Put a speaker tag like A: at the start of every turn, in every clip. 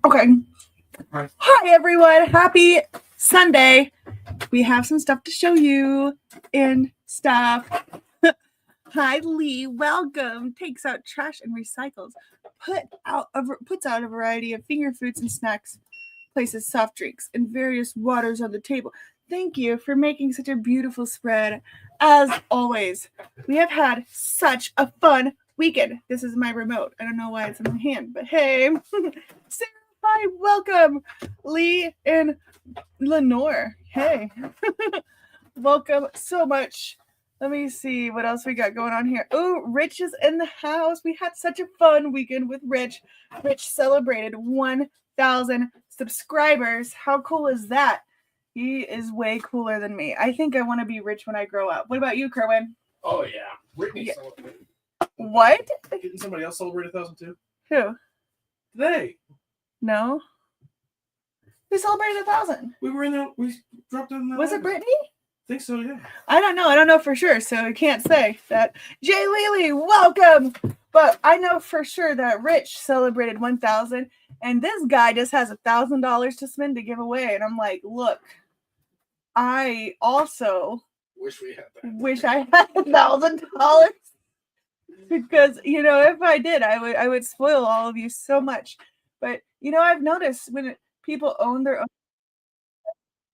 A: Okay. Hi, everyone. Happy Sunday. We have some stuff to show you and stuff. Hi, Lee. Welcome. Takes out trash and recycles. Puts out a variety of finger foods and snacks. Places soft drinks and various waters on the table. Thank you for making such a beautiful spread. As always, we have had such a fun weekend. This is my remote. I don't know why it's in my hand, but hey. Sarah, hi, welcome. Lee and Lenore, hey. Welcome so much. Let me see what else we got going on here. Oh, Rich is in the house. We had such a fun weekend with Rich. Rich celebrated 1,000 subscribers. How cool is that? He is way cooler than me. I think I want to be rich when I grow up. What about you, Kerwin?
B: Oh, yeah. Brittany celebrated.
A: What?
B: Didn't somebody else celebrate 1,000 too?
A: Who?
B: They.
A: No. Who celebrated 1,000?
B: We were in there. We dropped in.
A: Was it Brittany?
B: I think so, yeah.
A: I don't know. I don't know for sure, so I can't say that. Jay Lely, welcome. But I know for sure that Rich celebrated 1,000, and this guy just has $1,000 to spend to give away. And I'm like, look, I also
B: wish we had that.
A: Wish I had $1,000 because if I did, I would spoil all of you so much. But I've noticed when people own their own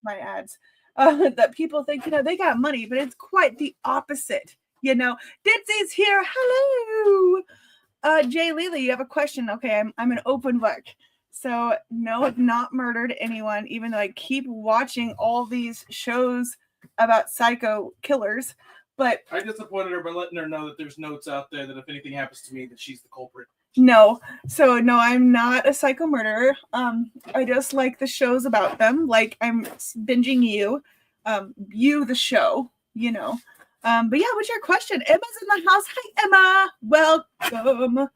A: my ads. That people think, they got money, but it's quite the opposite. Ditsy's here. Hello. Jay Lely, you have a question. Okay, I'm an open book. So no, I've not murdered anyone, even though I keep watching all these shows about psycho killers. But
B: I disappointed her by letting her know that there's notes out there that if anything happens to me, that she's the culprit.
A: No. So no, I'm not a psycho murderer. I just like the shows about them. Like I'm binging You, You the show, But yeah, what's your question? Emma's in the house. Hi, Emma. Welcome.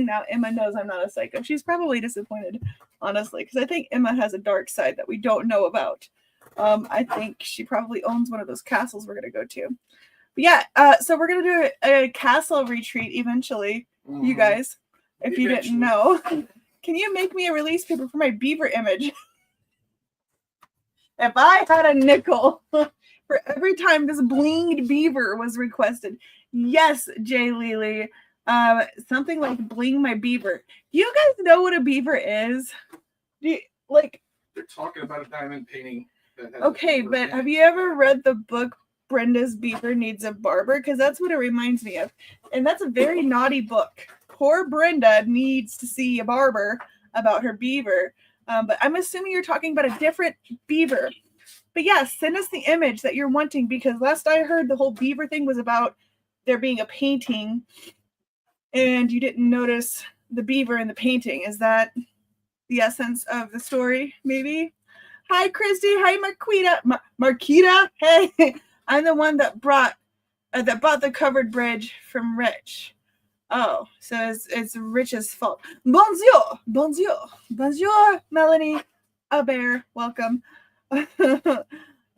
A: Now Emma knows I'm not a psycho. She's probably disappointed, honestly, because I think Emma has a dark side that we don't know about. I think she probably owns one of those castles we're gonna go to. But yeah, so we're going to do a castle retreat eventually, you guys, if you didn't know. Can you make me a release paper for my beaver image? If I had a nickel for every time this blinged beaver was requested. Yes, Jay Lely. Something like bling my beaver. Do you guys know what a beaver is?
B: They're talking about a diamond painting.
A: Okay, but have you ever read the book Brenda's Beaver Needs a Barber? Because that's what it reminds me of. And that's a very naughty book. Poor Brenda needs to see a barber about her beaver. But I'm assuming you're talking about a different beaver. But yeah, send us the image that you're wanting, because last I heard the whole beaver thing was about there being a painting and you didn't notice the beaver in the painting. Is that the essence of the story, maybe? Hi, Christy. Hi, Marquita. Marquita. Hey, I'm the one that bought the covered bridge from Rich. Oh, so it's Rich's fault. Bonjour, bonjour, bonjour, Melanie. A bear. Welcome. It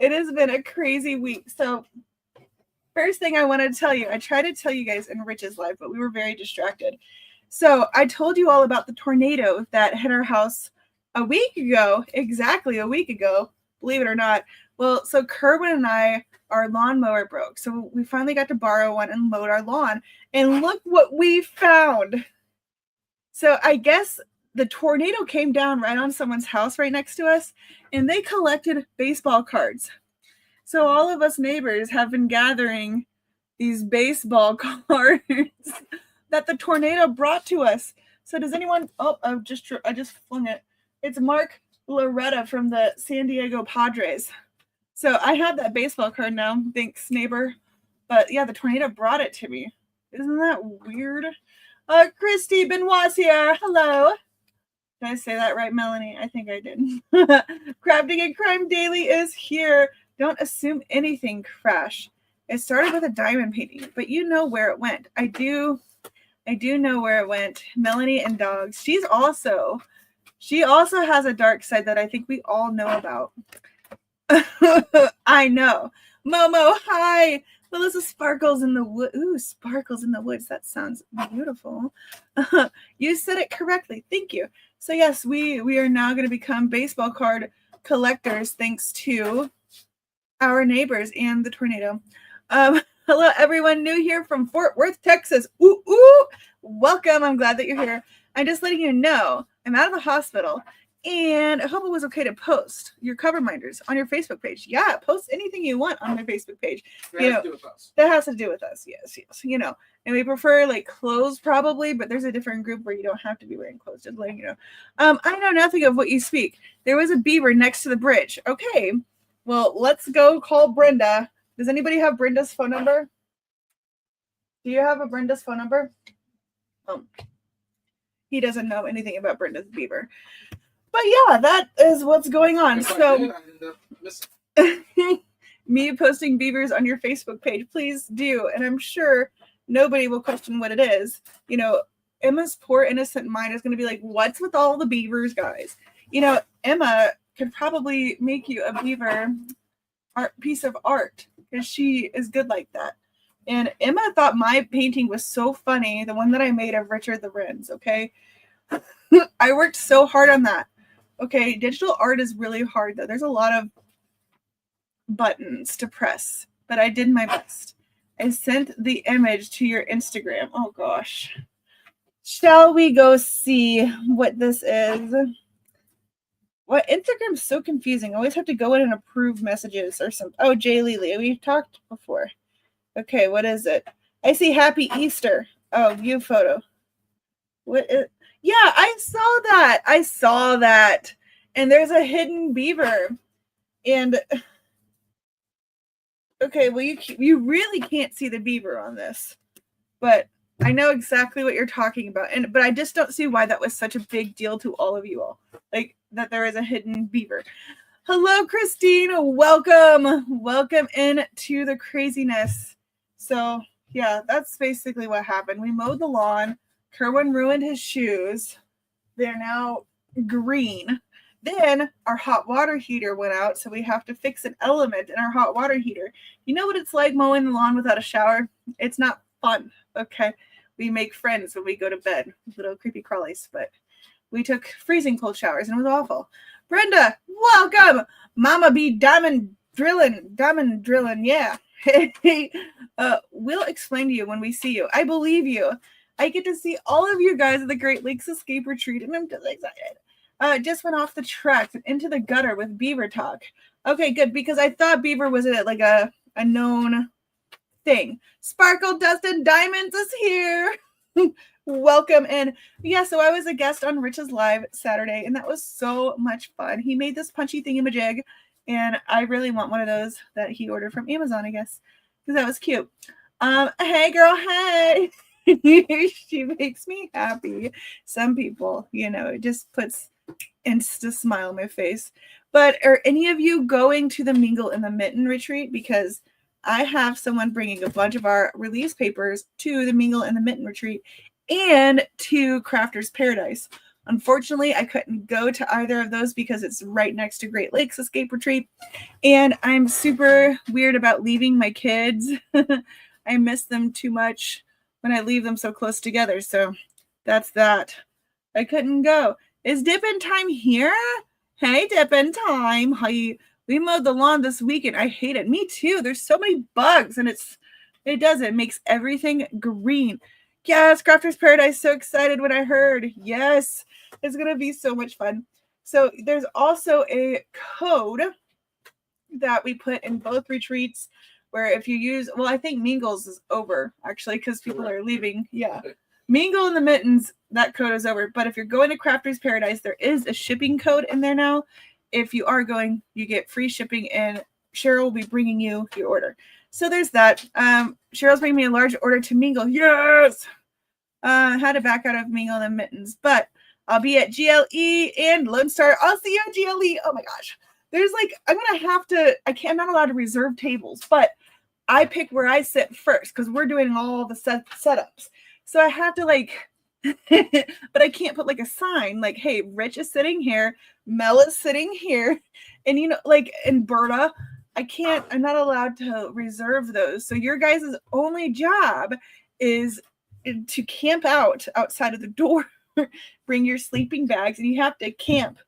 A: has been a crazy week. So first thing I want to tell you, I tried to tell you guys in Rich's life, but we were very distracted. So I told you all about the tornado that hit our house a week ago, exactly a week ago, believe it or not. Well, so Kerwin and I, our lawnmower broke. So we finally got to borrow one and mowed our lawn. And look what we found. So I guess the tornado came down right on someone's house right next to us, and they collected baseball cards. So all of us neighbors have been gathering these baseball cards that the tornado brought to us. So does anyone, I just flung it. It's Mark Loretta from the San Diego Padres. So I have that baseball card now. Thanks, neighbor. But yeah, the tornado brought it to me. Isn't that weird? Christy Benoit's here. Hello. Did I say that right, Melanie? I think I did. Crafting and Crime Daily is here. Don't assume anything, Crash. It started with a diamond painting, but you know where it went. I do know where it went. Melanie and dogs. She also has a dark side that I think we all know about. I know. Momo, hi. Melissa Sparkles in the wood. Ooh, Sparkles in the Woods. That sounds beautiful. You said it correctly. Thank you. So yes, we are now going to become baseball card collectors thanks to our neighbors and the tornado. Hello, everyone new here from Fort Worth, Texas. Ooh, ooh. Welcome. I'm glad that you're here. I'm just letting you know I'm out of the hospital. And I hope it was okay to post your cover minders on your Facebook page. Yeah, post anything you want on my Facebook page.
B: That has to do with us.
A: That has to do with us. Yes. And we prefer like clothes probably, but there's a different group where you don't have to be wearing clothes. Just letting you know. I know nothing of what you speak. There was a beaver next to the bridge. Okay. Well, let's go call Brenda. Does anybody have Brenda's phone number? Do you have a Brenda's phone number? He doesn't know anything about Brenda's beaver. But yeah, that is what's going on. So me posting beavers on your Facebook page, please do. And I'm sure nobody will question what it is. Emma's poor innocent mind is going to be like, what's with all the beavers, guys? Emma could probably make you a beaver piece of art because she is good like that. And Emma thought my painting was so funny, the one that I made of Richard the Wrens, okay? I worked so hard on that. Okay, digital art is really hard, though. There's a lot of buttons to press, but I did my best. I sent the image to your Instagram. Oh, gosh. Shall we go see what this is? What Instagram's so confusing. I always have to go in and approve messages or something. Oh, Jay Lely. We've talked before. Okay, what is it? I see Happy Easter. Oh, view photo. What is... Yeah, I saw that. And there's a hidden beaver. And okay, well you really can't see the beaver on this. But I know exactly what you're talking about. But I just don't see why that was such a big deal to all of you all. Like that there is a hidden beaver. Hello, Christine. Welcome into the craziness. So yeah, that's basically what happened. We mowed the lawn. Kerwin ruined his shoes. They're now green. Then our hot water heater went out, so we have to fix an element in our hot water heater. You know what it's like mowing the lawn without a shower? It's not fun, okay? We make friends when we go to bed, little creepy crawlies, but we took freezing cold showers, and it was awful. Brenda, welcome! Mama be diamond drilling, yeah. We'll explain to you when we see you. I believe you. I get to see all of you guys at the Great Lakes Escape Retreat, and I'm just excited. Just went off the tracks and into the gutter with Beaver talk. Okay, good, because I thought Beaver was like a known thing. Sparkle, Dust, and Diamonds is here. Welcome in. Yeah, so I was a guest on Rich's Live Saturday, and that was so much fun. He made this punchy thingamajig, and I really want one of those that he ordered from Amazon, I guess, because that was cute. Hey, girl, hey. She makes me happy. Some people, it just puts insta smile on my face. But are any of you going to the Mingle in the Mitten retreat? Because I have someone bringing a bunch of our release papers to the Mingle in the Mitten retreat and to Crafters Paradise. Unfortunately, I couldn't go to either of those because it's right next to Great Lakes Escape Retreat. And I'm super weird about leaving my kids. I miss them too much when I leave them so close together. So that's that. I couldn't go. Is Dippin' Time here? Hey, Dippin' Time. We mowed the lawn this weekend. I hate it. Me too. There's so many bugs, and it makes everything green. Yes, Crafters Paradise. So excited when I heard. Yes, it's going to be so much fun. So there's also a code that we put in both retreats where if you use, well, I think Mingles is over actually because people are leaving. Yeah. Mingle in the Mittens, that code is over. But if you're going to Crafters Paradise, there is a shipping code in there now. If you are going, you get free shipping, and Cheryl will be bringing you your order. So there's that. Cheryl's bringing me a large order to Mingle. Yes! I had to back out of Mingle in the Mittens, but I'll be at GLE and Lone Star. I'll see you at GLE. Oh my gosh. There's I'm not allowed to reserve tables, but I pick where I sit first because we're doing all the setups. So I have to but I can't put a sign hey, Rich is sitting here, Mel is sitting here, and and Berta, I'm not allowed to reserve those. So your guys' only job is to camp outside of the door. Bring your sleeping bags, and you have to camp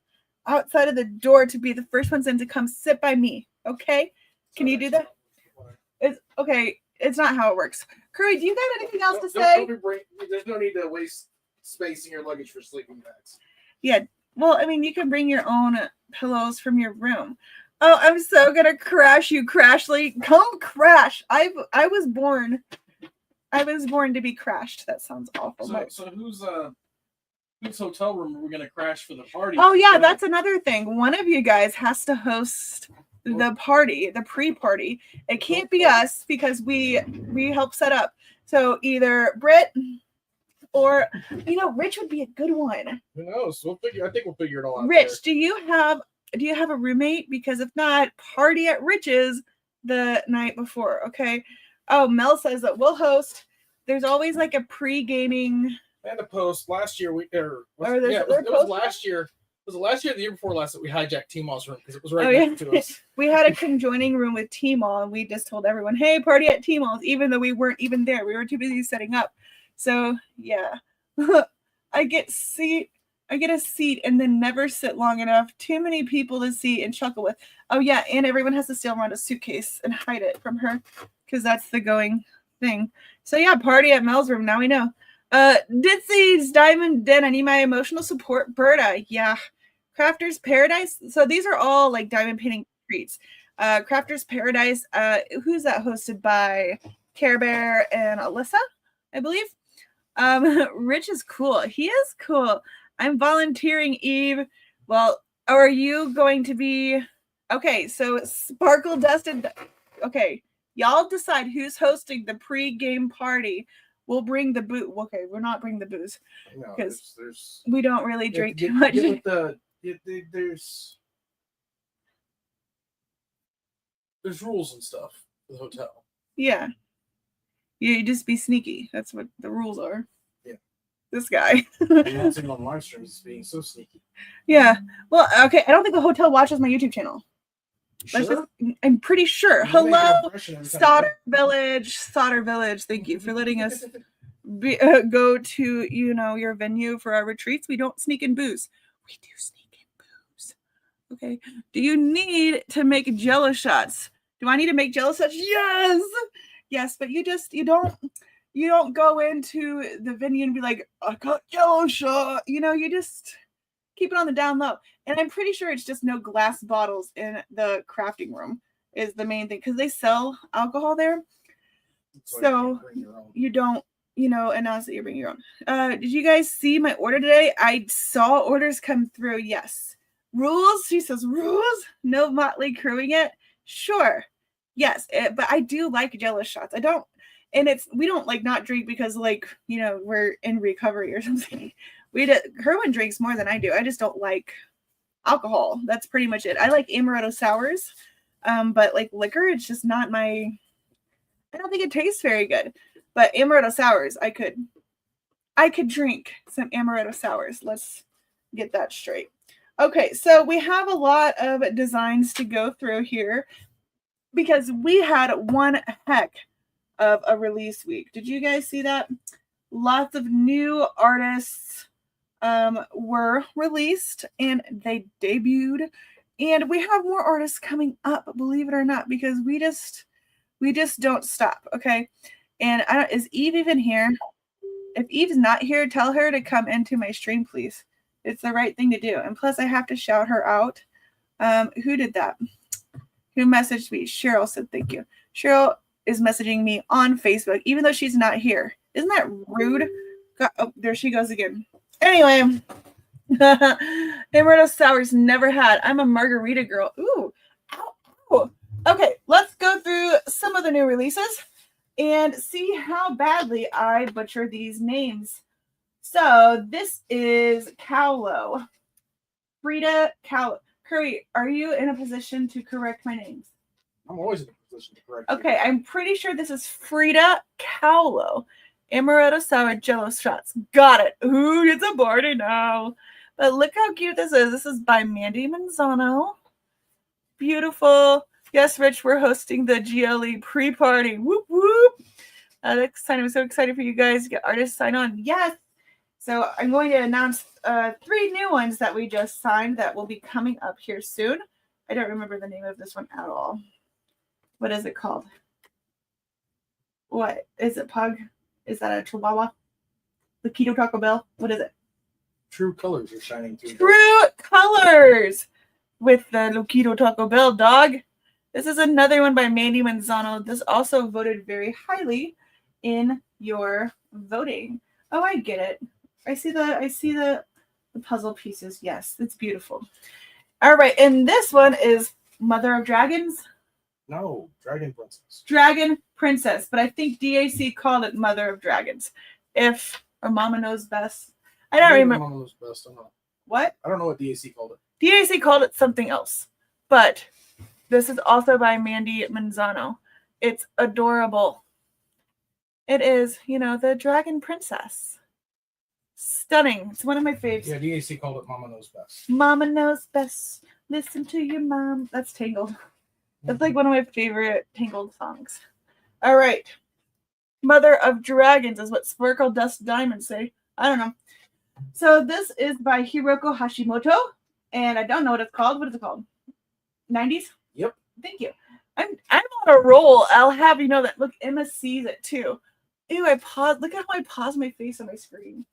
A: outside of the door to be the first ones in to come sit by me. Okay? Can you do that? It's okay. It's not how it works. Curry, do you got anything else to say?
B: There's no need to waste space in your luggage for sleeping bags.
A: Yeah. Well, I mean, you can bring your own pillows from your room. Oh, I'm so gonna crash you, Crashly. Come crash. I was born to be crashed. That sounds awful.
B: So whose hotel room are we gonna crash for the party?
A: Oh yeah, that's another thing. One of you guys has to host the party, the pre-party. It can't be us because we help set up. So either Britt or Rich would be a good one.
B: Who knows? I think we'll figure it all out.
A: Rich,
B: there.
A: do you have a roommate? Because if not, party at Rich's the night before. Okay. Oh, Mel says that we'll host. There's always like a pre-gaming.
B: And a post last year. It
A: was
B: last year. Was it last year or the year before last that we hijacked T-Mall's room because it was right next to us?
A: We had a conjoining room with T-Mall, and we just told everyone, "Hey, party at T-Mall's," even though we weren't even there. We were too busy setting up. So yeah, I get a seat and then never sit long enough. Too many people to see and chuckle with. Oh yeah, and everyone has to steal around a suitcase and hide it from her because that's the going thing. So yeah, party at Mel's room. Now we know. Ditsy's Diamond Den. I need my emotional support. Berta. Yeah. Crafter's Paradise. So these are all like diamond painting treats. Crafter's Paradise. Who's that hosted by? Care Bear and Alyssa, I believe. Rich is cool. He is cool. I'm volunteering, Eve. Well, are you going to be okay? So Sparkle Dusted. Okay, y'all decide who's hosting the pre-game party. We'll bring the booze. Okay, we're not bringing the booze because we don't really drink too much.
B: There's rules and stuff for the hotel.
A: Yeah, you just be sneaky. That's what the rules are.
B: Yeah,
A: this guy.
B: Announcing on live streams is being so sneaky.
A: Yeah. Well, okay. I don't think the hotel watches my YouTube channel.
B: Sure?
A: I'm pretty sure. Hello, Sauter Village. Sauter Village. Thank you for letting us go to your venue for our retreats. We don't sneak in booze. We do sneak in booze. Okay. Do you need to make Jello shots? Do I need to make Jello shots? Yes. But you don't go into the venue and be like, I got Jello shot. You just keep it on the down low. And I'm pretty sure it's just no glass bottles in the crafting room is the main thing because they sell alcohol there. So you don't, announce that you're bringing your own. Did you guys see my order today? I saw orders come through. Yes. Rules? She says, rules? No Motley Crewing it? Sure. Yes. But I do like Jello shots. I don't. And we don't like not drink because we're in recovery or something. Kerwin drinks more than I do. I just don't like alcohol. That's pretty much it. I like amaretto sours, but like liquor, it's just not I don't think it tastes very good. But amaretto sours, I could drink some amaretto sours. Let's get that straight. Okay, so we have a lot of designs to go through here because we had one heck of a release week. Did you guys see that? Lots of new artists were released and they debuted, and we have more artists coming up, believe it or not, because we just don't stop. Okay. And is Eve even here? If Eve's not here, tell her to come into my stream, please. It's the right thing to do. And plus I have to shout her out. Who did that? Who messaged me? Cheryl said thank you. Cheryl is messaging me on Facebook, even though she's not here. Isn't that rude? God, oh, there she goes again. Anyway, amaretto sours never had. I'm a margarita girl. Ooh. Ow. Okay, let's go through some of the new releases and see how badly I butcher these names. So this is Cowlo. Frida Cowlo. Curry, are you in a position to correct my names?
B: I'm always in a position to correct.
A: Okay, I'm pretty sure this is Frida Cowlo. Amaretto sour Jello shots. Got it. Ooh, it's a party now. But look how cute this is. This is by Mandy Manzano. Beautiful. Yes, Rich, we're hosting the GLE pre-party. Whoop whoop. I'm so excited for you guys to get artists sign on. Yes. So I'm going to announce 3 new ones that we just signed that will be coming up here soon. I don't remember the name of this one at all. What is it called? What is it? Pug? Is that a Chihuahua? The Keto Taco Bell? What is it?
B: True colors are shining through.
A: True Colors with the Loquito Taco Bell dog. This is another one by Mandy Manzano. This also voted very highly in your voting. Oh, I get it. I see the puzzle pieces. Yes, it's beautiful. All right, and this one is Mother of Dragons.
B: No, Dragon Princess.
A: Dragon Princess, but I think DAC called it Mother of Dragons. Or Mama Knows Best. I don't remember.
B: Mama Knows Best. I don't know.
A: What?
B: I don't know what DAC called it.
A: DAC called it something else, but this is also by Mandy Manzano. It's adorable. It is, the Dragon Princess. Stunning. It's one of my faves.
B: Yeah, DAC called it Mama Knows Best.
A: Mama Knows Best. Listen to your mom. That's Tangled. That's like one of my favorite Tangled songs. All right. Mother of Dragons is what Sparkle Dust Diamonds say. I don't know. So this is by Hiroko Hashimoto, and I don't know what it's called. What is it called? 90s?
B: Yep.
A: Thank you. I'm on a roll. I'll have you know that. Look, Emma sees it too. Ew, I paused. Look at how I paused my face on my screen.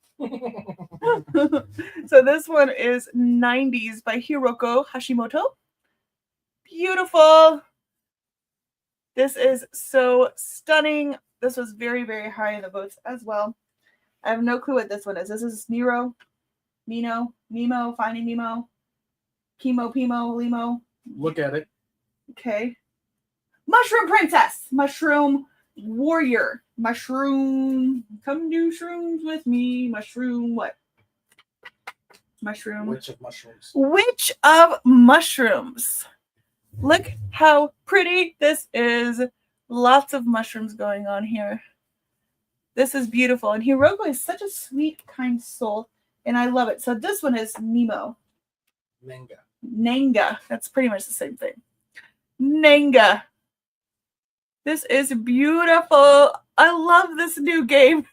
A: So this one is 90s by Hiroko Hashimoto. Beautiful. This is so stunning. This was very, very high in the votes as well. I have no clue what this one is. This is Nemo, Finding Nemo, Pimo, Limo.
B: Look at it.
A: Okay. Mushroom Princess, Mushroom Warrior, Mushroom. Come do shrooms with me. Mushroom what? Mushroom.
B: Witch of Mushrooms.
A: Witch of Mushrooms. Look how pretty this is. Lots of mushrooms going on here. This is beautiful. And Hiroko is such a sweet, kind soul. And I love it. So this one is Nemo. Nanga. That's pretty much the same thing. Nanga. This is beautiful. I love this new game.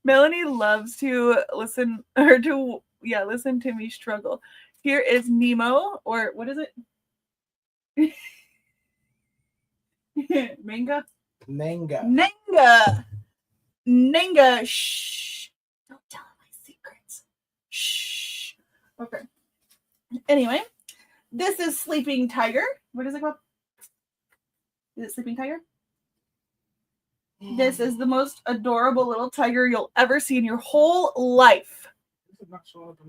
A: Melanie loves to listen to me struggle. Here is Nemo, or what is it? Manga? Nanga. Shh. Don't tell my secrets. Shh. Okay. Anyway, this is Sleeping Tiger. What is it called? Is it Sleeping Tiger? This is the most adorable little tiger you'll ever see in your whole life.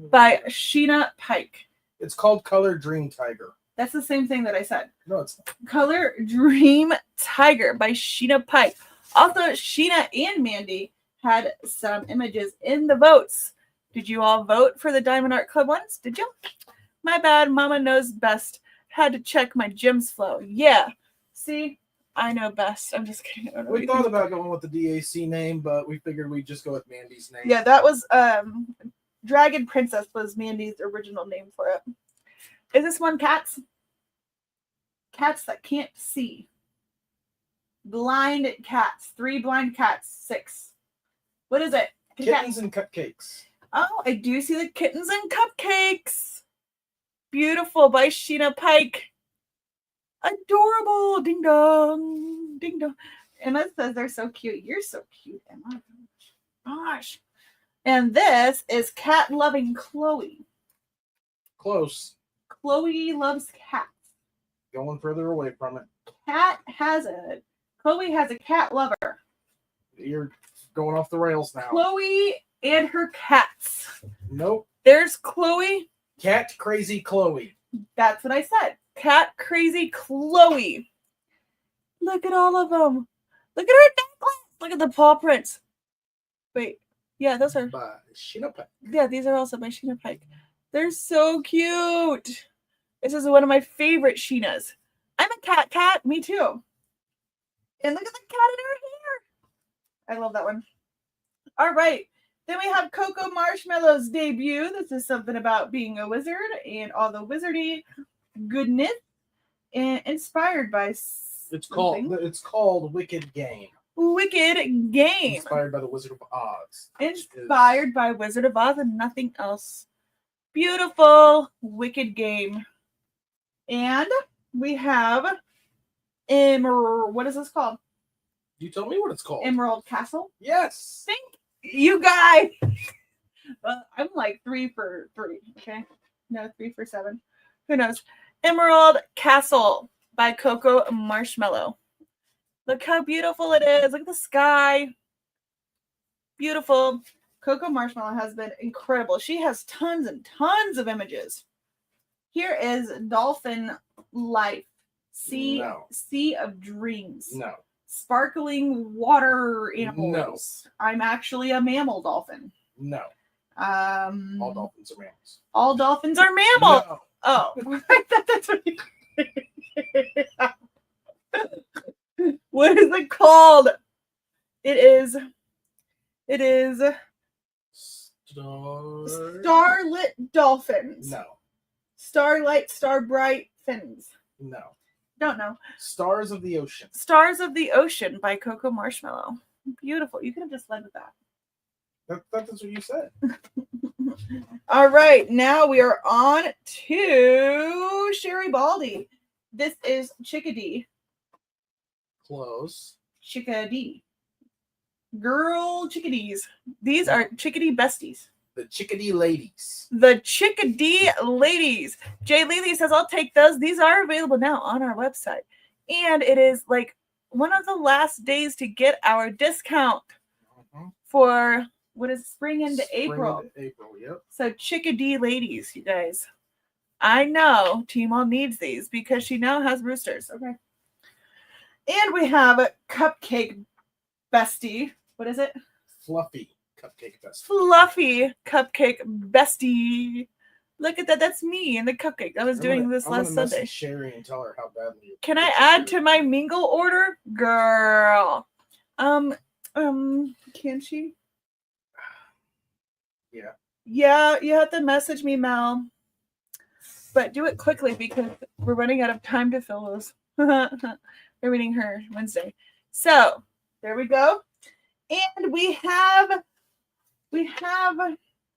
A: By Sheena Pike.
B: It's called Color Dream Tiger.
A: That's the same thing that I said.
B: No, it's not.
A: Color Dream Tiger by Sheena Pike. Also, Sheena and Mandy had some images in the votes. Did you all vote for the Diamond Art Club ones? Did you? My bad. Mama knows best. Had to check my Jim's flow. Yeah. See? I know best. I'm just kidding.
B: We thought about going with the DAC name, but we figured we'd just go with Mandy's name.
A: Yeah, that was Dragon Princess was Mandy's original name for it. Is this one cats? Cats that can't see. Blind cats. 3 blind cats. 6. What is it?
B: Kittens and Cupcakes.
A: Oh, I do see the Kittens and Cupcakes. Beautiful by Sheena Pike. Adorable. Ding dong. Ding dong. Emma says they're so cute. You're so cute, Emma. Gosh. And this is Cat Loving Chloe.
B: Close.
A: Chloe loves cats.
B: Going further away from it.
A: Chloe has a cat lover.
B: You're going off the rails now.
A: Chloe and her cats.
B: Nope.
A: There's Chloe.
B: Cat Crazy Chloe.
A: That's what I said. Cat Crazy Chloe. Look at all of them. Look at her necklace. Look at the paw prints. Wait. Yeah, those are.
B: By Sheena Pike.
A: Yeah, these are also by Sheena Pike. They're so cute. This is one of my favorite Sheenas. I'm a cat. Me too. And look at the cat in her hair. I love that one. All right. Then we have Coco Marshmallow's debut. This is something about being a wizard and all the wizardy goodness. inspired by
B: It's
A: something.
B: called Wicked Game.
A: Wicked Game.
B: Inspired by the Wizard of Oz.
A: Inspired by Wizard of Oz and nothing else. Beautiful Wicked Game. And we have what is this called?
B: You tell me what it's called.
A: Emerald Castle.
B: Yes.
A: Thank you guys. I'm like 3 for 3. Okay. No, 3 for 7. Who knows? Emerald Castle by Coco Marshmallow. Look how beautiful it is. Look at the sky. Beautiful. Coco Marshmallow has been incredible. She has tons and tons of images. Here is Dolphin Life. Sea of Dreams.
B: No.
A: Sparkling water animals.
B: No.
A: I'm actually a mammal dolphin.
B: No.
A: All
B: dolphins are mammals.
A: All dolphins are mammals.
B: No.
A: Oh, that's what you... What is it called? It is Starlit Dolphins.
B: No.
A: Starlight, Starbright Fins.
B: No.
A: Don't know.
B: Stars of the Ocean.
A: Stars of the Ocean by Coco Marshmallow. Beautiful. You could have just led with that.
B: That's what you said.
A: All right. Now we are on to Sherry Baldy. This is Chickadee.
B: Close.
A: Chickadee. Girl chickadees. These are chickadee besties.
B: The Chickadee Ladies.
A: The Chickadee Ladies. Jay Lely says, I'll take those. These are available now on our website. And it is like one of the last days to get our discount for what is spring into April.
B: Yep.
A: So Chickadee Ladies, you guys. I know T-Mall needs these because she now has roosters. Okay. And we have a Cupcake Bestie. What is it?
B: Fluffy Cupcake Bestie.
A: Fluffy Cupcake Bestie. Look at that. That's me in the cupcake. I was doing this last Sunday.
B: Sherry and tell her how badly.
A: Can I add to my mingle order? Girl. Can she?
B: Yeah.
A: Yeah, you have to message me, Mel. But do it quickly because we're running out of time to fill those. We're reading her Wednesday. So there we go. And we have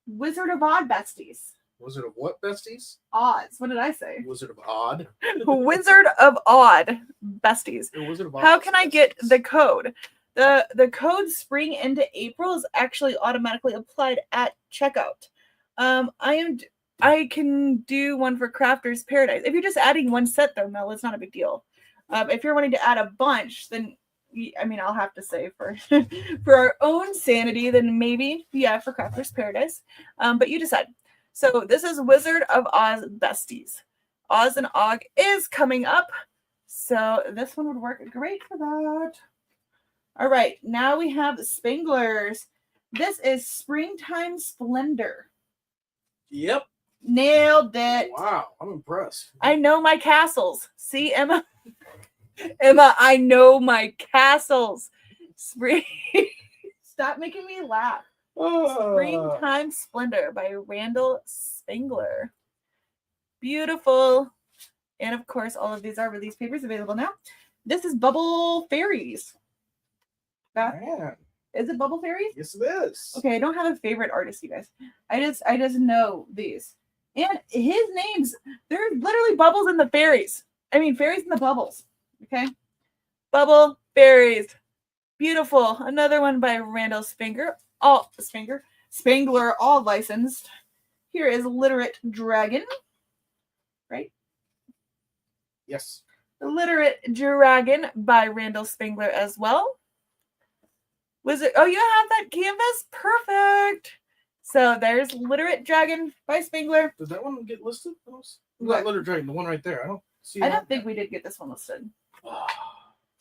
A: Wizard of Oz besties.
B: Wizard of what besties?
A: Oz. What did I say?
B: Wizard of Odd.
A: Wizard of Odd besties.
B: Wizard of Oz
A: How can I get
B: besties.
A: the code? The code spring into April is actually automatically applied at checkout. I can do one for Crafter's Paradise. If you're just adding one set though, Mel, it's not a big deal. If you're wanting to add a bunch, then I'll have to say for for our own sanity, then maybe for Crafter's Paradise. But you decide. So this is Wizard of Oz besties. Oz and Og is coming up, so this one would work great for that. All right, now we have Spanglers. This is Springtime Splendor.
B: Yep.
A: Nailed it.
B: Wow, I'm impressed.
A: I know my castles. See, Emma? Emma, I know my castles. Stop making me laugh. Springtime Splendor by Randall Spangler. Beautiful. And of course, all of these are release papers available now. This is Bubble Fairies.
B: Man.
A: Is it Bubble Fairies?
B: Yes, it is.
A: Okay, I don't have a favorite artist, you guys. I just know these. And his names, they're literally bubbles in the fairies. I mean, fairies in the bubbles. Okay? Bubble Fairies. Beautiful. Another one by Randall Spangler. Spangler, all licensed. Here is Literate Dragon. Right?
B: Yes.
A: Literate Dragon by Randall Spangler as well. Wizard. Oh, you have that canvas? Perfect. So there's Literate Dragon by Spangler.
B: Did that one get listed?
A: What?
B: Not Literate Dragon, the one right there. I don't see.
A: I don't think we did get this one listed.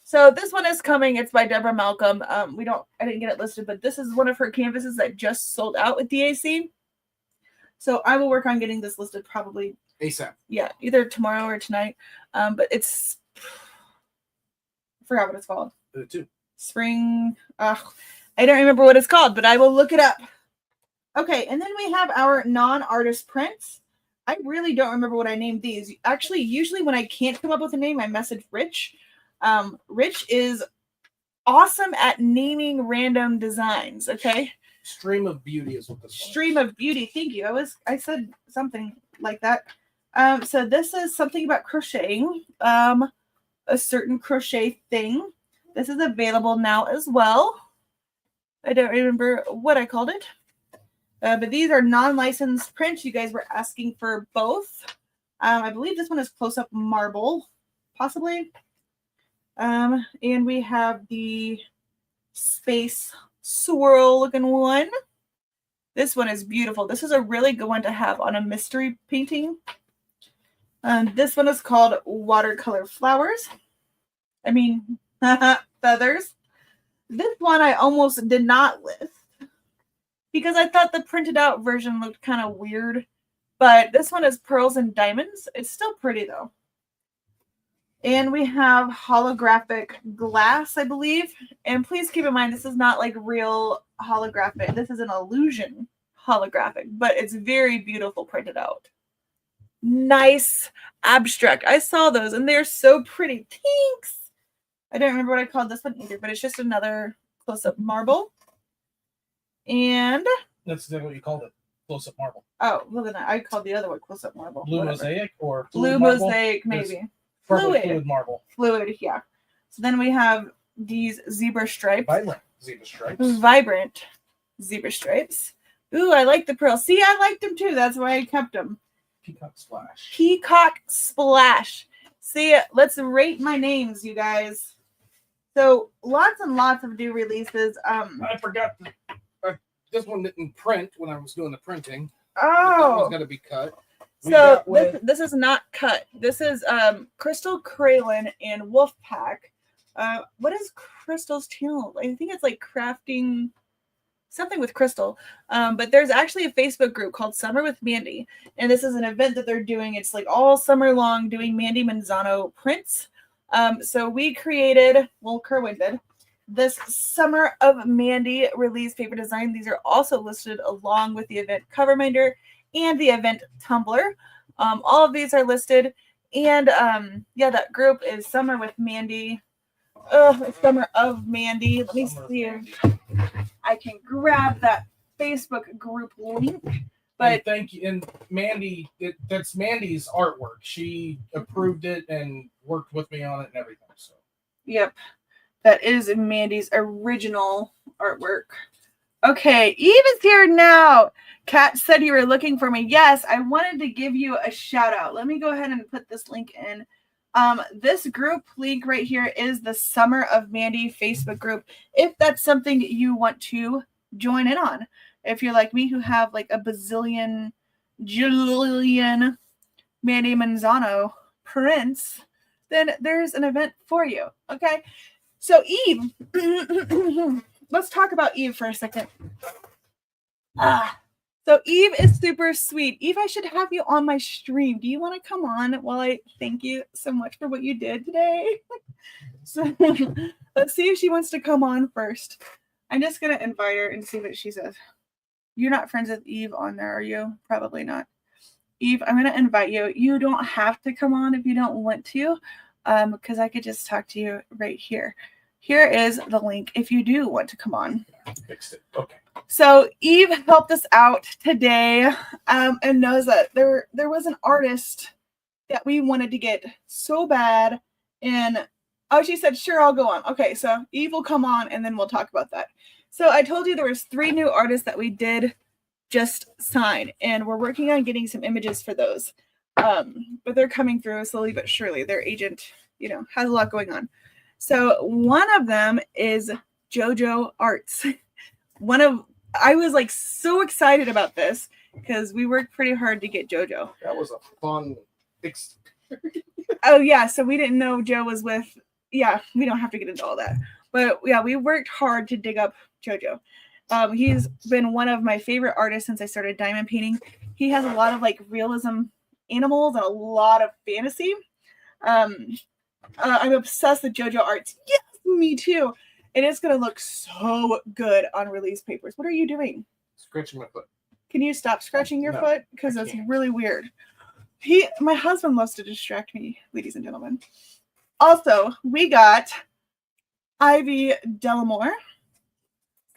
A: So this one is coming. It's by Deborah Malcolm. I didn't get it listed, but this is one of her canvases that just sold out with DAC. So I will work on getting this listed probably
B: ASAP.
A: Yeah, either tomorrow or tonight. But it's I forgot what it's called.
B: Too.
A: Spring. I don't remember what it's called, but I will look it up. Okay, and then we have our non-artist prints. I really don't remember what I named these. Actually, usually when I can't come up with a name, I message Rich. Rich is awesome at naming random designs. Okay.
B: Stream of Beauty is what this
A: Stream of Beauty. Thank you. I said something like that. So this is something about crocheting. A certain crochet thing. This is available now as well. I don't remember what I called it. But these are non-licensed prints. You guys were asking for both. I believe this one is close-up marble, possibly. And we have the space swirl looking one. This one is beautiful. This is a really good one to have on a mystery painting. This one is called Watercolor Flowers. I mean, feathers. This one I almost did not list because I thought the printed out version looked kind of weird. But this one is Pearls and Diamonds. It's still pretty though. And we have holographic glass, I believe. And please keep in mind, this is not like real holographic. This is an illusion holographic, but it's very beautiful printed out. Nice abstract. I saw those and they're so pretty. Thanks. I don't remember what I called this one either, but it's just another close-up marble. And
B: that's exactly what you called it. Close-up marble.
A: Oh, well then I called the other one close-up marble.
B: Blue mosaic or
A: blue
B: marble?
A: Mosaic, maybe.
B: Fluid marble.
A: Fluid, yeah. So then we have these zebra stripes.
B: Vibrant zebra stripes.
A: Vibrant zebra stripes. Ooh, I like the pearls. See, I liked them too. That's why I kept them.
B: Peacock Splash.
A: Peacock Splash. See, let's rate my names, you guys. So lots and lots of new releases.
B: I forgot this one didn't print when I was doing the printing.
A: Oh,
B: that one's got to be cut.
A: So this is not cut. This is Crystal Kralin and Wolfpack. What is Crystal's channel? I think it's like crafting something with Crystal. But there's actually a Facebook group called Summer with Mandy, and this is an event that they're doing. It's like all summer long doing Mandy Manzano prints. So we created, well, Kerwin did, this Summer of Mandy release paper design. These are also listed along with the event cover binder and the event Tumblr. All of these are listed. And yeah, that group is Summer with Mandy. Oh, it's Summer of Mandy. Let me see if I can grab that Facebook group link. But
B: and thank you. And Mandy, that's Mandy's artwork. She approved it and worked with me on it and everything. So
A: yep. That is Mandy's original artwork. Okay, Eve is here now. Kat said you were looking for me. Yes, I wanted to give you a shout out. Let me go ahead and put this link in. This group link right here is the Summer of Mandy Facebook group. If that's something you want to join in on. If you're like me who have like a bazillion, jillion Mandy Manzano prints, then there's an event for you. Okay. So Eve, let's talk about Eve for a second. So Eve is super sweet. Eve, I should have you on my stream. Do you want to come on while I thank you so much for what you did today? So let's see if she wants to come on first. I'm just going to invite her and see what she says. You're not friends with Eve on there, are you? Probably not. Eve, I'm going to invite you. You don't have to come on if you don't want to, because I could just talk to you right here. Here is the link if you do want to come on.
B: Fixed it. Okay.
A: So Eve helped us out today and knows that there was an artist that we wanted to get so bad. And she said, sure, I'll go on. Okay, so Eve will come on and then we'll talk about that. So I told you there was 3 new artists that we did just sign, and we're working on getting some images for those. But they're coming through slowly but surely. Their agent, has a lot going on. So one of them is JoJo Arts. I was like so excited about this because we worked pretty hard to get JoJo.
B: That was a fun experience.
A: Oh yeah, so we didn't know Joe was with. Yeah, we don't have to get into all that, but yeah, we worked hard to dig up JoJo. He's been one of my favorite artists since I started diamond painting. He has a lot of like realism animals and a lot of fantasy. I'm obsessed with JoJo Arts. Yes, me too. And it's going to look so good on release papers. What are you doing?
B: Scratching my foot.
A: Can you stop scratching your foot? Because that's really weird. My husband loves to distract me, ladies and gentlemen. Also, we got Ivy Delamore.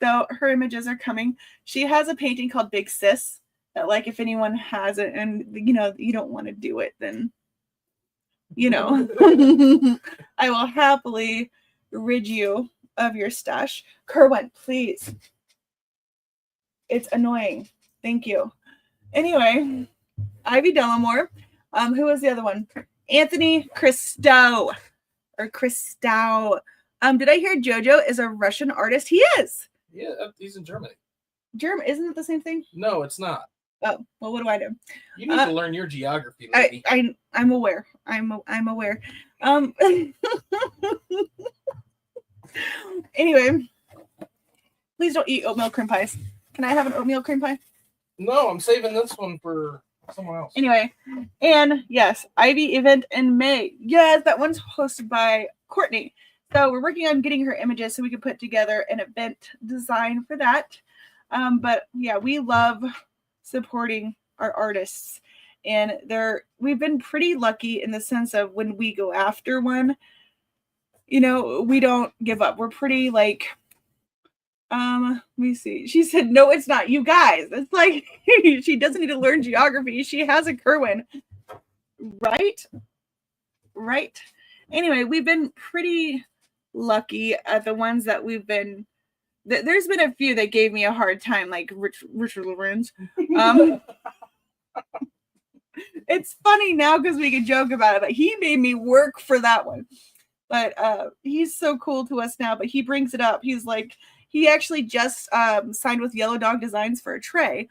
A: So her images are coming. She has a painting called Big Sis that, like, if anyone has it and you don't want to do it, then I will happily rid you of your stash. Kerwin, please. It's annoying. Thank you. Anyway, Ivy Delamore. Who was the other one? Anthony Christou. Did I hear Jojo is a Russian artist? He is.
B: Yeah, he's in Germany.
A: German, isn't it the same thing?
B: No, it's not.
A: Oh, well, what do I do?
B: You need to learn your geography, lady.
A: I'm aware. I'm aware. Anyway, please don't eat oatmeal cream pies. Can I have an oatmeal cream pie?
B: No, I'm saving this one for someone else.
A: Anyway, and yes, Ivy event in May. Yes, that one's hosted by Courtney. So we're working on getting her images so we can put together an event design for that. But yeah, we love supporting our artists, and we've been pretty lucky in the sense of when we go after one, we don't give up. We're pretty like, let me see. She said, no, it's not you guys. It's like, she doesn't need to learn geography. She has a Kerwin. Right. Anyway, we've been pretty lucky at the ones that we've been. There's been a few that gave me a hard time, like Richard Lorenz. It's funny now because we can joke about it, but he made me work for that one. But he's so cool to us now, but he brings it up. He's like, he actually just signed with Yellow Dog Designs for a tray.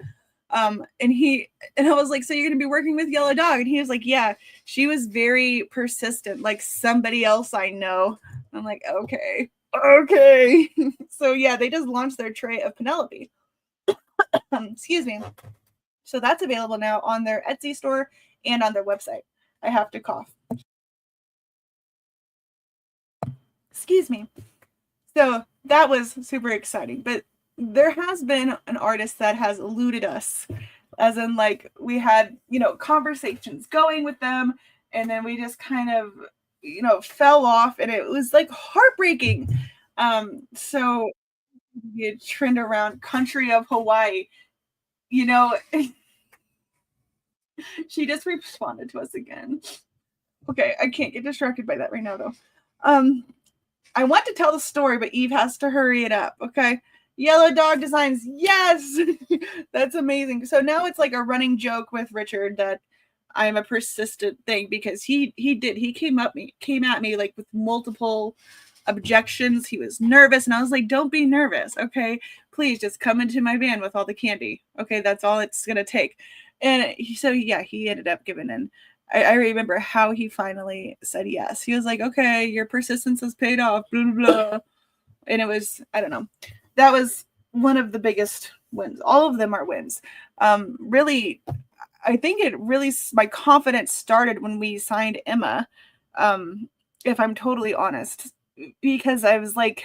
A: And I was like, so you're going to be working with Yellow Dog? And he was like, yeah, she was very persistent, like somebody else I know. I'm like, okay. So yeah, they just launched their tray of Penelope. Excuse me. So that's available now on their Etsy store and on their website. I have to cough. Excuse me. So that was super exciting, but there has been an artist that has eluded us, as in like we had, conversations going with them, and then we just kind of, fell off, and it was like heartbreaking. So you trend around country of Hawaii, she just responded to us again. Okay, I can't get distracted by that right now though. I want to tell the story, but Eve has to hurry it up. Okay. Yellow Dog Designs. Yes. That's amazing. So now it's like a running joke with Richard that I'm a persistent thing because he came at me like with multiple objections. He was nervous, and I was like, don't be nervous. Okay. Please just come into my van with all the candy. Okay. That's all it's going to take. And he ended up giving in. I remember how he finally said yes. He was like, okay, your persistence has paid off, blah, blah, blah. And it was, I don't know. That was one of the biggest wins. All of them are wins. Really, I think my confidence started when we signed Emma, if I'm totally honest, because I was like,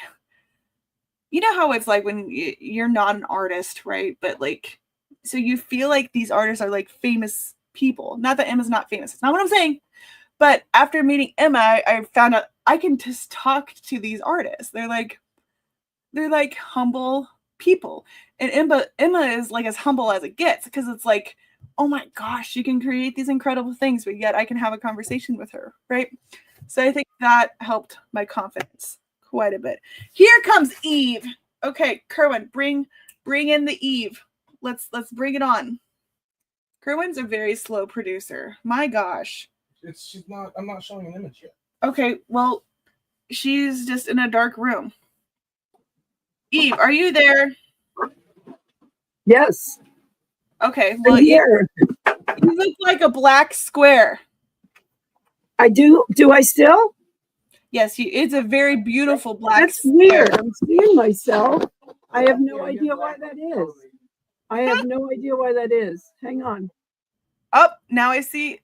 A: you know how it's like when you're not an artist, right? But like, so you feel like these artists are like famous people. Not that Emma's not famous. It's not what I'm saying. But after meeting Emma, I found out I can just talk to these artists. They're like humble people. And Emma is like as humble as it gets, because it's like, oh my gosh, she can create these incredible things, but yet I can have a conversation with her, right? So I think that helped my confidence quite a bit. Here comes Eve. Okay, Kerwin, bring in the Eve. Let's bring it on. Kerwin's a very slow producer. My gosh.
B: I'm not showing an image yet.
A: Okay, well, she's just in a dark room. Eve, are you there?
C: Yes.
A: Okay, well,
C: here.
A: You look like a black square.
C: I do. Do I still?
A: Yes, it's a very beautiful black
C: That's
A: square.
C: weird. I'm seeing myself. I have no idea why that is. I have no idea why that is. Hang on.
A: Oh, now I see.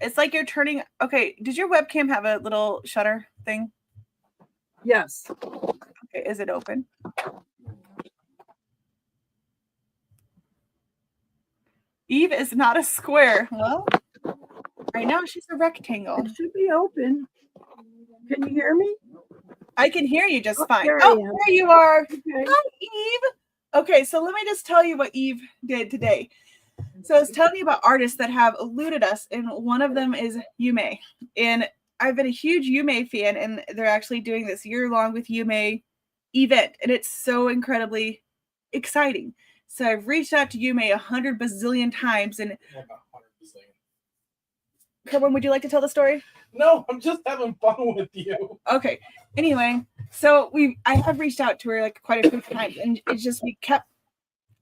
A: It's like you're turning. Okay, did your webcam have a little shutter thing?
C: Yes.
A: Okay, is it open? Eve is not a square. Well, Right now she's a rectangle.
C: It should be open. Can you hear me?
A: I can hear you just
C: Oh,
A: fine.
C: there I
A: Oh,
C: am.
A: there you are.
C: Okay.
A: Hi, Eve. Okay, so let me just tell you what Eve did today. So I was telling you about artists that have eluded us, and one of them is Yume. And I've been a huge Yume fan, and they're actually doing this year-long with Yume event, and it's so incredibly exciting. So I've reached out to Yume 100 bazillion times, and
B: Yeah, about 100%.
A: Kerwin, would you like to tell the story?
B: No, I'm just having fun with you.
A: Okay. Anyway, so I have reached out to her like quite a few times, and it's just we kept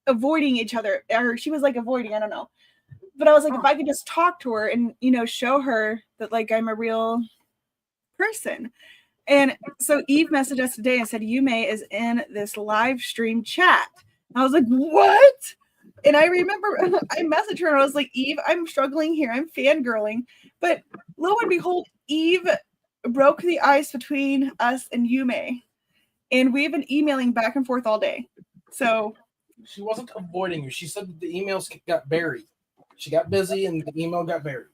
A: avoiding each other, or she was like avoiding, I don't know. But I was like, if I could just talk to her and show her that like I'm a real person. And so Eve messaged us today and said Yume is in this live stream chat. I was like, what? And I remember I messaged her and I was like, Eve, I'm struggling here. I'm fangirling. But lo and behold, Eve broke the ice between us and Yume. And we've been emailing back and forth all day. So
B: She wasn't avoiding you. She said that the emails got buried. She got busy and the email got buried.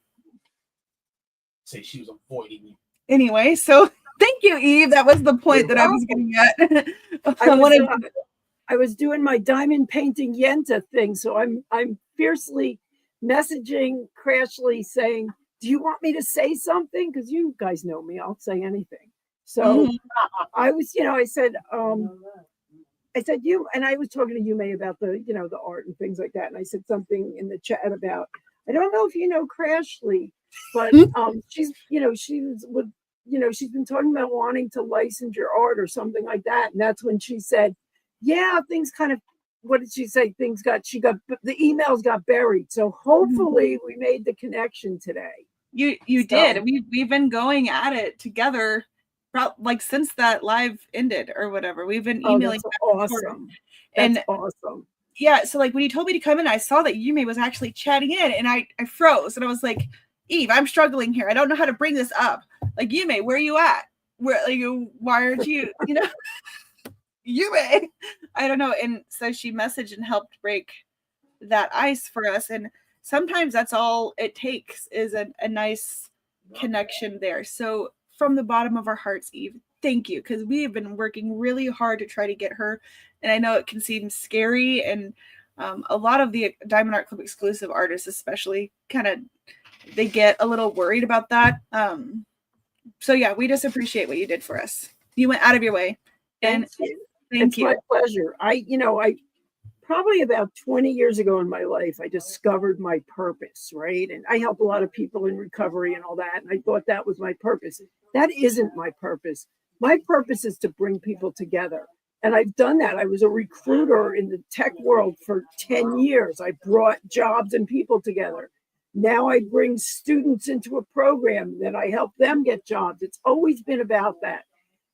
B: Say she was avoiding you.
A: Anyway, so thank you, Eve. That was the point that I was getting at.
C: I was doing my diamond painting Yenta thing, so I'm fiercely messaging Crashly saying, "Do you want me to say something? Because you guys know me, I'll say anything." So I was, I said, you, and I was talking to Yume about the, the art and things like that, and I said something in the chat about, I don't know if you know Crashly, but she's, she's been talking about wanting to license your art or something like that, and that's when she said, yeah, things kind of, what did she say? The emails got buried. So hopefully we made the connection today.
A: You did. We've been going at it together, like since that live ended or whatever. We've been emailing.
C: That's awesome. That's awesome.
A: Yeah. So like when you told me to come in, I saw that Yume was actually chatting in, and I froze, and I was like, Eve, I'm struggling here. I don't know how to bring this up. Like, Yume, where are you at? Why aren't you? Yume, I don't know. And so she messaged and helped break that ice for us. And sometimes that's all it takes is a nice connection there. So from the bottom of our hearts, Eve, thank you. Because we have been working really hard to try to get her. And I know it can seem scary. And a lot of the Diamond Art Club exclusive artists, especially, they get a little worried about that. So yeah, we just appreciate what you did for us. You went out of your way. And
C: Thank you. My pleasure. I probably about 20 years ago in my life, I discovered my purpose, right? And I help a lot of people in recovery and all that. And I thought that was my purpose. That isn't my purpose. My purpose is to bring people together. And I've done that. I was a recruiter in the tech world for 10 years. I brought jobs and people together. Now I bring students into a program that I help them get jobs. It's always been about that.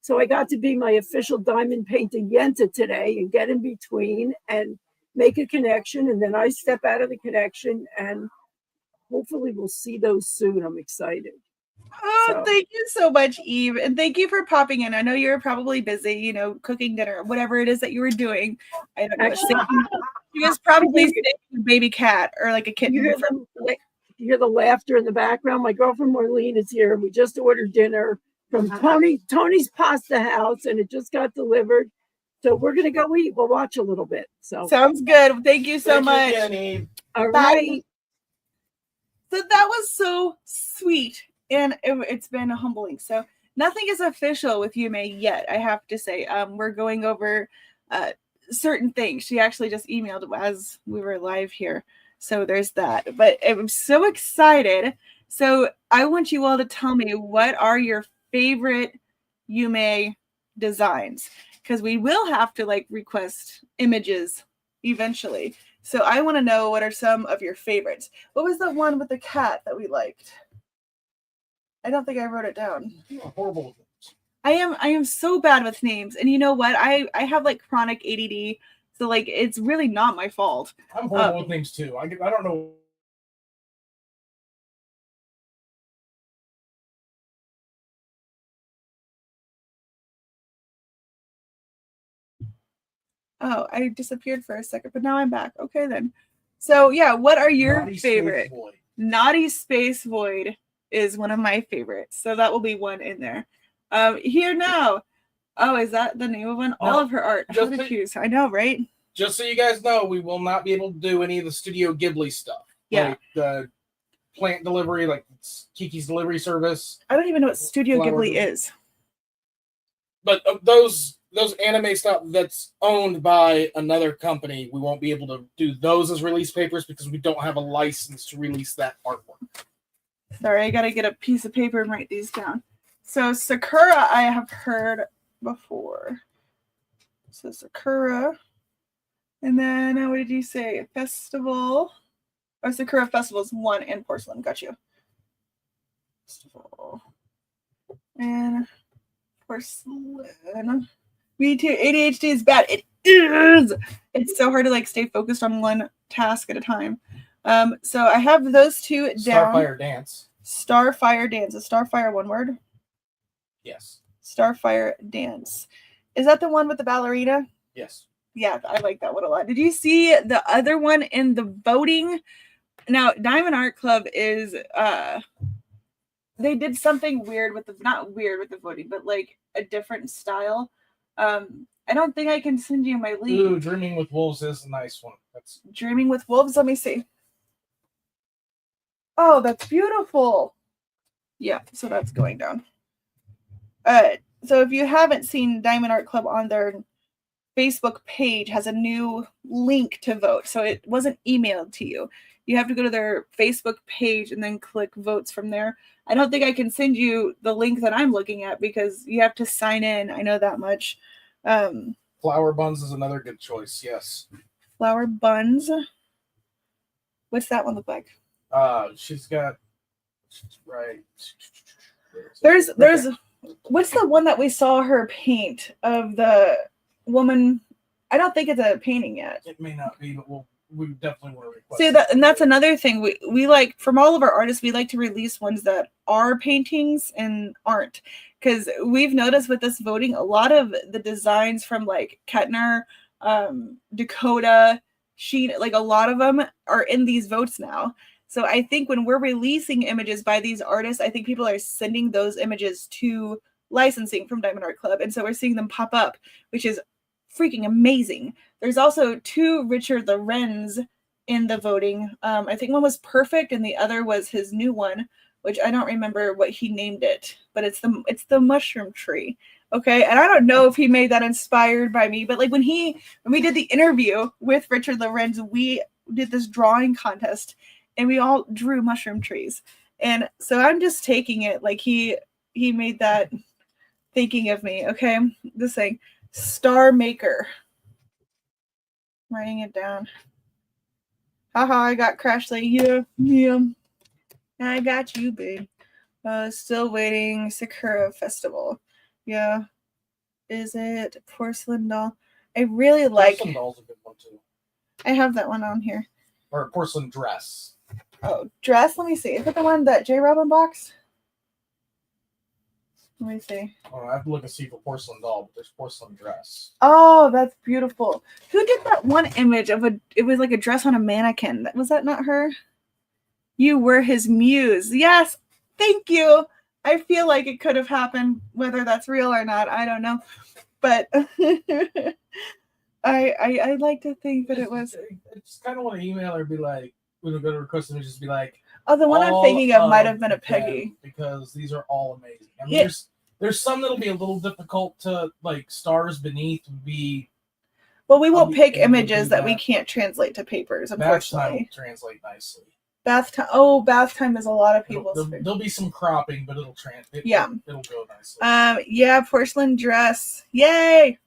C: So I got to be my official diamond painting Yenta today and get in between and make a connection. And then I step out of the connection and hopefully we'll see those soon. I'm excited.
A: Oh, thank you so much, Eve. And thank you for popping in. I know you're probably busy, cooking dinner, whatever it is that you were doing. I don't know. Actually, she was probably a baby cat or like a kitten.
C: You hear the laughter in the background. My girlfriend Marlene is here. We just ordered dinner from Tony's Pasta House, and it just got delivered. So we're gonna go eat. We'll watch a little bit. So
A: sounds good. Thank you so much.
C: All right.
A: So that was so sweet, and it's been humbling. So nothing is official with Yume yet, I have to say. We're going over certain things. She actually just emailed as we were live here. So there's that. But I'm so excited. So I want you all to tell me, what are your favorite Yume designs? Because we will have to request images eventually. So I want to know, what are some of your favorites? What was the one with the cat that we liked? I don't think I wrote it down.
B: Horrible.
A: I am so bad with names. And you know what? I have chronic ADD. So it's really not my fault.
B: I'm horrible with names too. I don't know.
A: Oh, I disappeared for a second, but now I'm back. Okay then. So yeah, what are your favorite Naughty Space Void is one of my favorites. So that will be one in there. Here now. Oh, is that the name of one?
B: No,
A: All of her art. How
B: just
A: to
B: the-
A: choose. I know, right?
B: Just so you guys know, we will not be able to do any of the Studio Ghibli stuff.
A: Yeah.
B: Like the plant delivery, like Kiki's delivery service.
A: I don't even know what Studio
B: Flower
A: Ghibli
B: Delivery.
A: is.
B: But those anime stuff that's owned by another company, we won't be able to do those as release papers because we don't have a license to release that artwork.
A: Sorry, I gotta get a piece of paper and write these down. So Sakura, I have heard before. So Sakura. And then what did you say? Festival. Oh, Sakura Festival's one and Porcelain. Got you. Festival. And Porcelain. Me too. ADHD is bad. It is. It's so hard to like stay focused on one task at a time. So I have those two down.
B: Starfire Dance.
A: Starfire Dance. Is Starfire one word?
B: Yes.
A: Starfire Dance. Is that the one with the ballerina?
B: Yes.
A: Yeah, I like that one a lot. Did you see the other one in the voting? Now, Diamond Art Club is they did something weird with the not weird with the voting, but like a different style. I don't think I can send you my link.
B: Ooh, Dreaming with Wolves is a nice one. That's
A: Dreaming with Wolves. Let me see. Oh, that's beautiful. Yeah, so that's going down. So if you haven't seen Diamond Art Club on their Facebook page has a new link to vote. So it wasn't emailed to you. You have to go to their Facebook page and then click votes from there. I don't think I can send you the link that I'm looking at because you have to sign in. I know that much.
B: Flower Buns is another good choice. Yes.
A: Flower Buns. What's that one look like?
B: She's got right.
A: There's
B: Okay.
A: what's the one that we saw her paint of the woman? I don't think it's a painting yet.
B: It may not be, but we definitely want to request.
A: See that, and that's another thing we like from all of our artists. We like to release ones that are paintings and aren't, because we've noticed with this voting, a lot of the designs from like Kettner, Dakota, Sheen, like a lot of them are in these votes now. So I think when we're releasing images by these artists, I think people are sending those images to licensing from Diamond Art Club, and so we're seeing them pop up, which is freaking amazing. There's also 2 Richard Lorenz in the voting. I think one was Perfect and the other was his new one, which I don't remember what he named it, but it's the mushroom tree. Okay, and I don't know if he made that inspired by me, but like when we did the interview with Richard Lorenz, we did this drawing contest and we all drew mushroom trees. And so I'm just taking it like he made that thinking of me. Okay, this thing. Star Maker. Writing it down. Haha, I got Crash like, yeah. I got you, babe. Still waiting. Sakura Festival. Yeah. Is it Porcelain Doll? I really like.
B: Porcelain Doll's a good one too.
A: I have that one on here.
B: Or Porcelain Dress.
A: Oh, dress. Let me see. Is it the one that J. Robin boxed? Let me see.
B: Oh, I have to look and see for Porcelain Doll, but there's Porcelain Dress.
A: Oh, that's beautiful. Who did that one image of it was like a dress on a mannequin. Was that not her? You were his muse. Yes. Thank you. I feel like it could have happened, whether that's real or not. I don't know. But I like to think that it was.
B: I just kind of want to email her and be like, when we go to request images, just be like,
A: Oh, the one I'm
B: all
A: thinking of might have
B: of
A: been a
B: them,
A: Peggy.
B: because these are all amazing. I mean,
A: Yeah.
B: there's some that'll be a little difficult to like. Stars Beneath would be.
A: Well, we won't
B: be
A: pick
B: able to
A: images
B: do
A: that we
B: that.
A: can't translate to papers,
B: Bath Time
A: unfortunately.
B: will translate nicely.
A: Bath time. Oh, bath time is a lot of
B: There'll,
A: people's.
B: there'll be some cropping, but it'll
A: Yeah.
B: it'll go nicely.
A: Yeah, porcelain dress. Yay!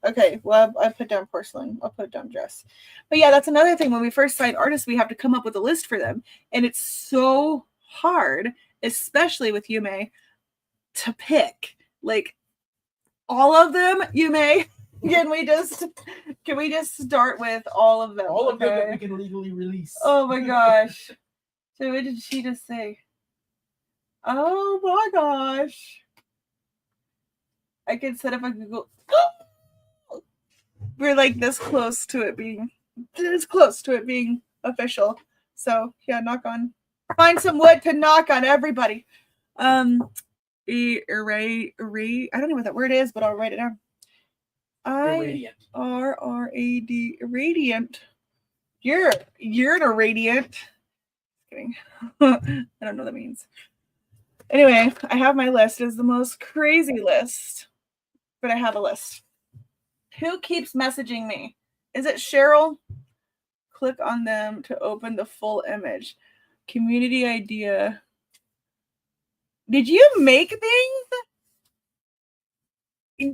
A: Okay, well, I put down porcelain. I'll put down dress. But yeah, that's another thing. When we first sign artists, we have to come up with a list for them. And it's so hard, especially with Yume, to pick. Like, all of them, Yume. Can we just start with all of them?
B: All of them that
A: okay?
B: we can legally release.
A: Oh my gosh. So what did she just say? Oh my gosh. I could set up a Google. We're like this close to it being official. So yeah, knock on Find some wood to knock on everybody. I don't know what that word is, but I'll write it down.
B: Irradiant.
A: IRRAD, irradiant. You're an irradiant. Kidding. I don't know what that means. Anyway, I have my list. It's the most crazy list, but I have a list. Who keeps messaging me? Is it Cheryl? Click on them to open the full image. Community idea. Did you make things? I'm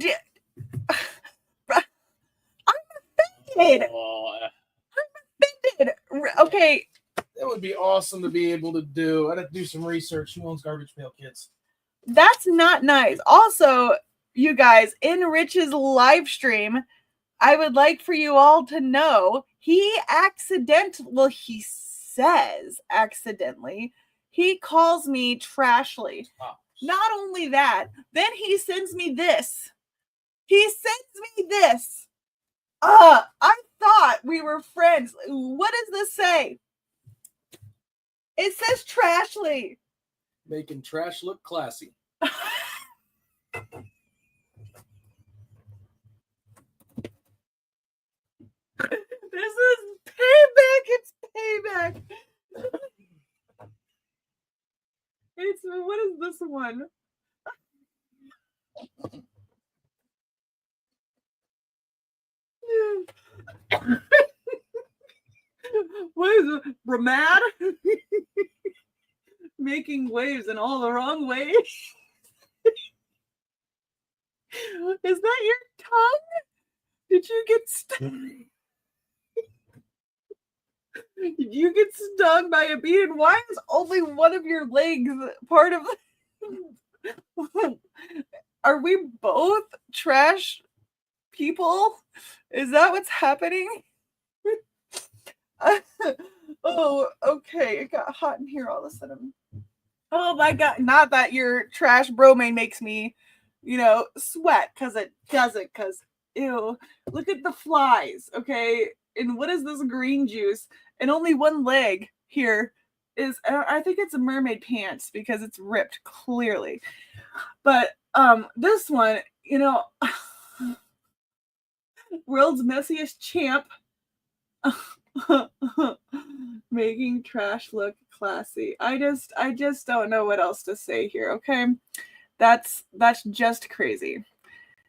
A: offended.
B: Oh,
A: I'm offended. Okay.
B: that would be awesome to be able to do. I'd have to do some research. Who owns Garbage Pail Kids?
A: That's not nice. Also, you guys, in Rich's live stream, I would like for you all to know he says accidentally, he calls me Trashly.
B: Oh.
A: Not only that, then he sends me this. He sends me this. I thought we were friends. What does this say? It says Trashly.
B: Making trash look classy.
A: This is payback. It's payback. What is this one? What is it? Ramad? Making waves in all the wrong ways. Is that your tongue? Did you get stung? Did you get stung by a bee? And why is only one of your legs part of the... Are we both trash people? Is that what's happening? Oh, okay. It got hot in here all of a sudden. Oh my god. Not that your trash bromine makes me, sweat, because it doesn't, because ew. Look at the flies, okay? And what is this green juice? And only one leg here is, I think it's a mermaid pants because it's ripped clearly. But this one, world's messiest champ. Making trash look classy. I just don't know what else to say here, okay? That's just crazy.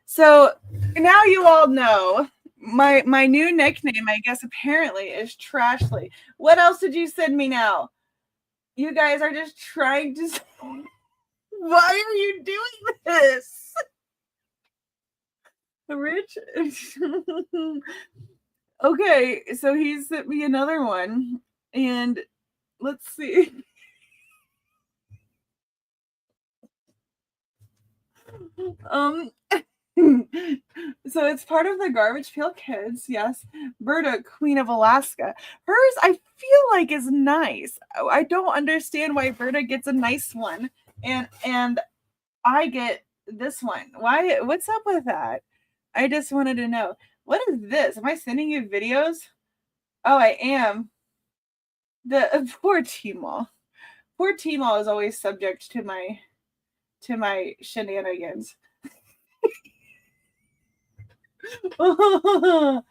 A: So now you all know my new nickname, I guess, apparently is Trashly. What else did you send me now? You guys are just trying to... Why are you doing this? Rich? Okay, so he sent me another one, and let's see. So it's part of the Garbage Pail Kids, yes. Berta, Queen of Alaska. Hers, I feel like, is nice. I don't understand why Berta gets a nice one, and I get this one. Why? What's up with that? I just wanted to know. What is this? Am I sending you videos? Oh, I am. The poor T-Mall. Poor T-Mall is always subject to my shenanigans. The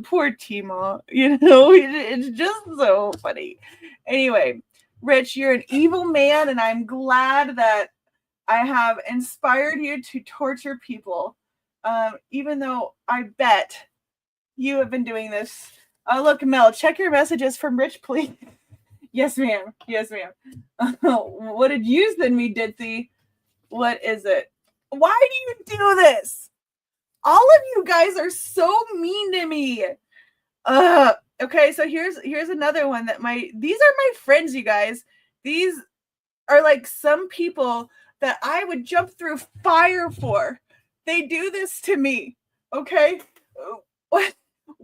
A: poor T-Mall, it's just so funny. Anyway, Rich, you're an evil man, and I'm glad that I have inspired you to torture people. Even though I bet you have been doing this. Look, Mel, check your messages from Rich, please. Yes, ma'am. Yes, ma'am. What did you send me, Ditzy? What is it? Why do you do this? All of you guys are so mean to me. Okay, so here's another one that these are my friends, you guys. These are like some people that I would jump through fire for. They do this to me, okay? What am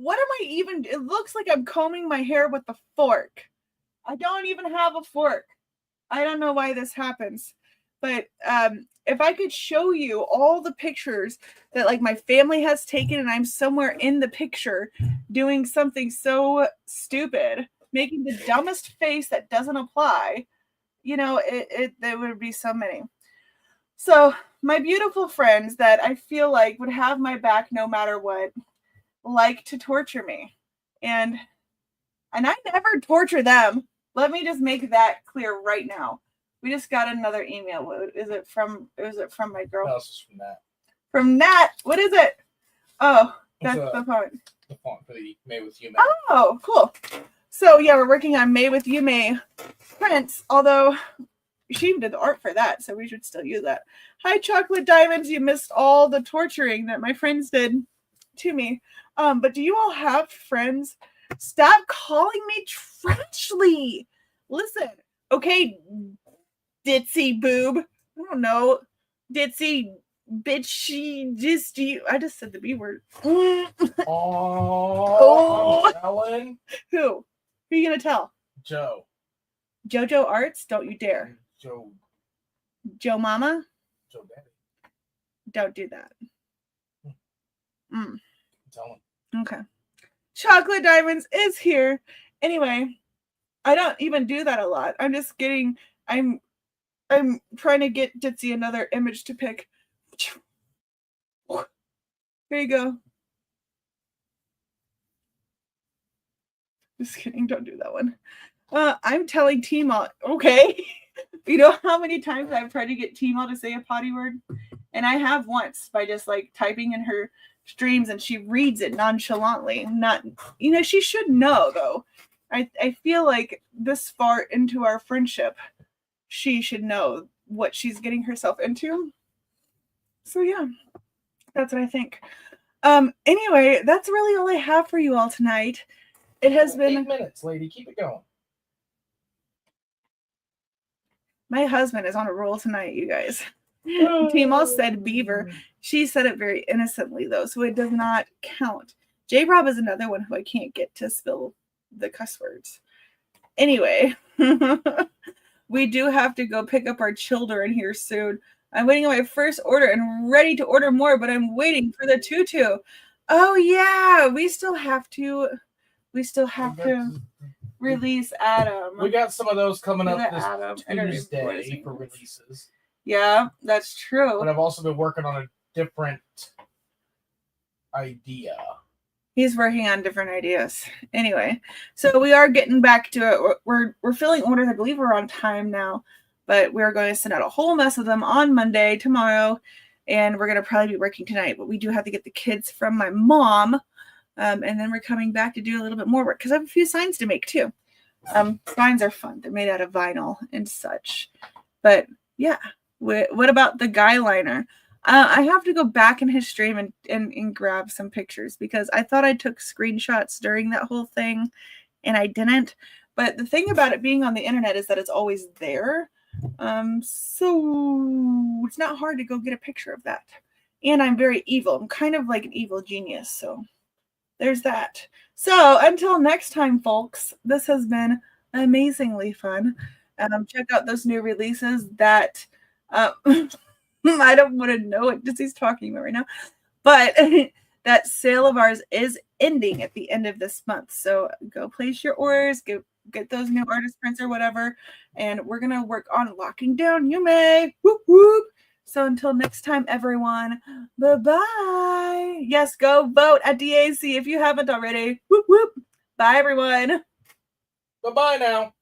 A: I even... It looks like I'm combing my hair with a fork. I don't even have a fork. I don't know why this happens. But if I could show you all the pictures that like my family has taken, and I'm somewhere in the picture doing something so stupid. making the dumbest face that doesn't apply. There would be so many. So my beautiful friends that I feel like would have my back no matter what, like to torture me. And I never torture them. Let me just make that clear right now. We just got another email. Is it from my girl?
B: No, it's just from that.
A: From Nat. What is it? Oh, that's the font.
B: The font for the May with You May.
A: Oh, cool. So yeah, we're working on May with You May prints, although she did the art for that, so we should still use that. Hi, Chocolate Diamonds. You missed all the torturing that my friends did to me. But do you all have friends? Stop calling me Trashly. Listen, okay, ditzy boob. I don't know. Ditzy bitchy just you. I just said the B word.
B: Oh, Ellen.
A: Who are you gonna tell?
B: Joe.
A: JoJo Arts? Don't you dare.
B: Joe
A: Mama?
B: Joe Daddy.
A: Don't do that.
B: Tell him.
A: Okay. Chocolate Diamonds is here. Anyway, I don't even do that a lot. I'm trying to get Ditzy another image to pick. There you go. Just kidding. Don't do that one. I'm telling Tmall. Okay. You know how many times I've tried to get Tmall to say a potty word? And I have once by just like typing in her streams and she reads it nonchalantly. Not, she should know though. I feel like this far into our friendship, she should know what she's getting herself into. So yeah, that's what I think. Anyway, that's really all I have for you all tonight. It has been
B: 8 minutes, lady. Keep it going.
A: My husband is on a roll tonight, you guys. Tmall said beaver. She said it very innocently, though, so it does not count. J-Rob is another one who I can't get to spill the cuss words. Anyway, we do have to go pick up our children here soon. I'm waiting on my first order and ready to order more, but I'm waiting for the tutu. Oh, yeah. We still have to release Adam.
B: We got some of those coming up
A: Adam.
B: this Tuesday for releases.
A: Yeah, that's true.
B: But I've also been working on a different idea.
A: He's working on different ideas. Anyway, so we are getting back to it. We're filling orders. I believe we're on time now, but we're going to send out a whole mess of them on Monday, tomorrow, and we're going to probably be working tonight. But we do have to get the kids from my mom. And then we're coming back to do a little bit more work because I have a few signs to make too. Signs are fun. They're made out of vinyl and such. But yeah, what about the guy liner? I have to go back in his stream and grab some pictures because I thought I took screenshots during that whole thing and I didn't. But the thing about it being on the internet is that it's always there. So it's not hard to go get a picture of that. And I'm very evil. I'm kind of like an evil genius. So there's that. So until next time, folks, this has been amazingly fun. Check out those new releases that I don't want to know what Disney's talking about right now, but that sale of ours is ending at the end of this month. So go place your orders, get those new artist prints or whatever, and we're gonna work on locking down Yume. Whoop whoop. So until next time, everyone, bye-bye. Yes, go vote at DAC if you haven't already. Whoop, whoop. Bye, everyone.
B: Bye-bye now.